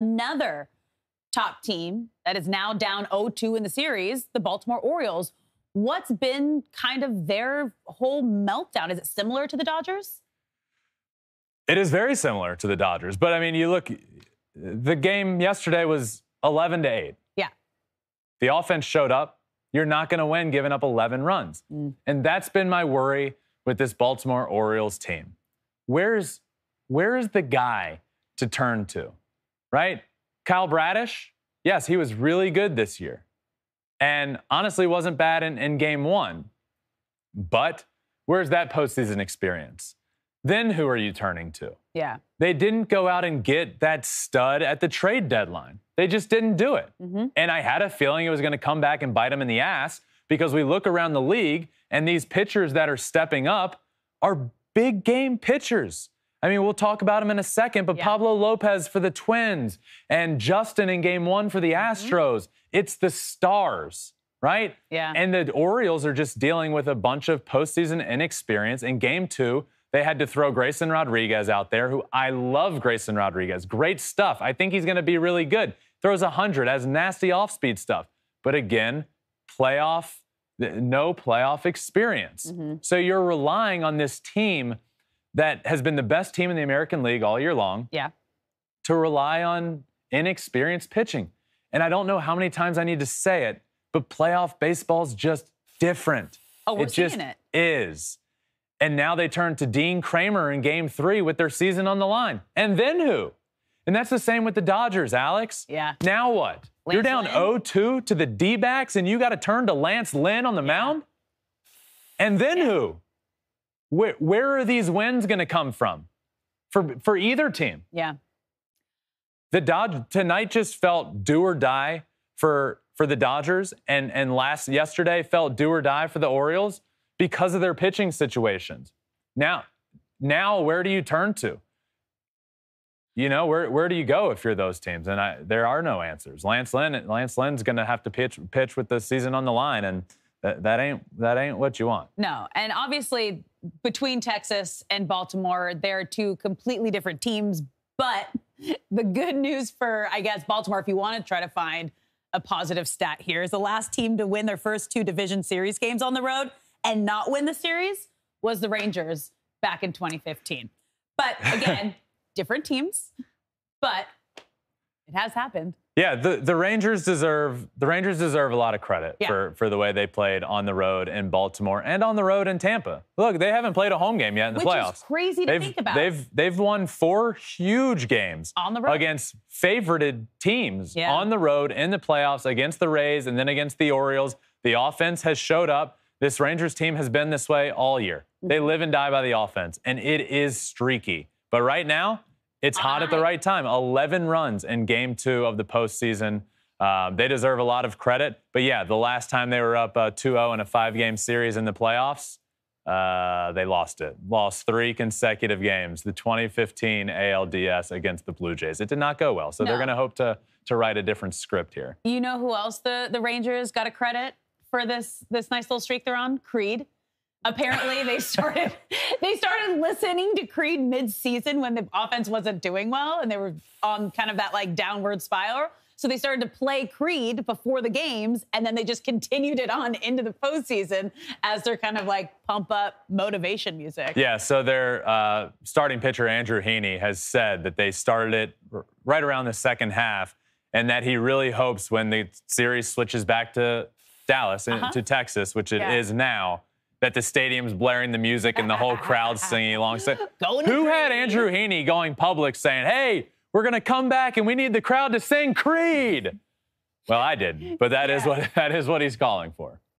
Another top team that is now down 0-2 in the series, the Baltimore Orioles. What's been kind of their whole meltdown? Is it similar to the Dodgers? It is very similar to the Dodgers. But, I mean, you look, the game yesterday was 11-8. Yeah. The offense showed up. You're not going to win giving up 11 runs. And that's been my worry with this Baltimore Orioles team. Where is the guy to turn to, right? Kyle Bradish, yes, he was really good this year. And honestly wasn't bad in game one. But where's that postseason experience? Then who are you turning to? Yeah. They didn't go out and get that stud at the trade deadline. They just didn't do it. And I had a feeling it was going to come back and bite them in the ass because we look around the league and these pitchers that are stepping up are big game pitchers. I mean, we'll talk about them in a second, but Pablo Lopez for the Twins and Justin in game one for the Astros. It's the stars, right? Yeah. And the Orioles are just dealing with a bunch of postseason inexperience. In game two, they had to throw Grayson Rodriguez out there, who I love Grayson Rodriguez. Great stuff. I think he's going to be really good. Throws 100, has nasty off-speed stuff. But again, no playoff experience. So you're relying on this team that has been the best team in the American League all year long to rely on inexperienced pitching. And I don't know how many times I need to say it, but playoff baseball's just different. Oh, we're seeing it. Is. And now they turn to Dean Kramer in game three with their season on the line. And then who? And that's the same with the Dodgers, Alex. Yeah. Now what? You're down 0-2 to the D-backs and you got to turn to Lance Lynn on the mound? And then who? Where are these wins going to come from for either team? Yeah. Tonight just felt do or die for the Dodgers, and yesterday felt do or die for the Orioles because of their pitching situations. Now where do you turn to? You know, where do you go if you're those teams? And there are no answers. Lance Lynn's going to have to pitch with the season on the line, and that ain't what you want. No, and obviously between Texas and Baltimore, they're two completely different teams. But the good news for, I guess, Baltimore, if you want to try to find a positive stat here, is the last team to win their first two division series games on the road and not win the series was the Rangers back in 2015. But again, different teams, but it has happened. Yeah, the Rangers deserve a lot of credit for the way they played on the road in Baltimore and on the road in Tampa. Look, they haven't played a home game yet in the playoffs. Which is crazy to think about. They've won 4 huge games on the road against favorited teams on the road in the playoffs against the Rays and then against the Orioles. The offense has showed up. This Rangers team has been this way all year. They live and die by the offense, and it is streaky. But right now, it's hot at the right time. 11 runs in game 2 of the postseason. They deserve a lot of credit. But, yeah, the last time they were up 2-0 in a 5-game series in the playoffs, they lost it. Lost 3 consecutive games. The 2015 ALDS against the Blue Jays. It did not go well. So they're going to hope to write a different script here. You know who else the Rangers got a credit for this nice little streak they're on? Creed. Apparently, they started listening to Creed mid-season when the offense wasn't doing well, and they were on kind of that like downward spiral. So they started to play Creed before the games, and then they just continued it on into the postseason as their kind of like pump-up motivation music. Yeah, so their starting pitcher, Andrew Heaney, has said that they started it right around the second half, and that he really hopes when the series switches back to Dallas, to Texas, which it is now, that the stadium's blaring the music and the whole crowd's singing along. Who had Andrew Heaney going public saying, hey, we're going to come back and we need the crowd to sing Creed? Well, I did, but that is what he's calling for.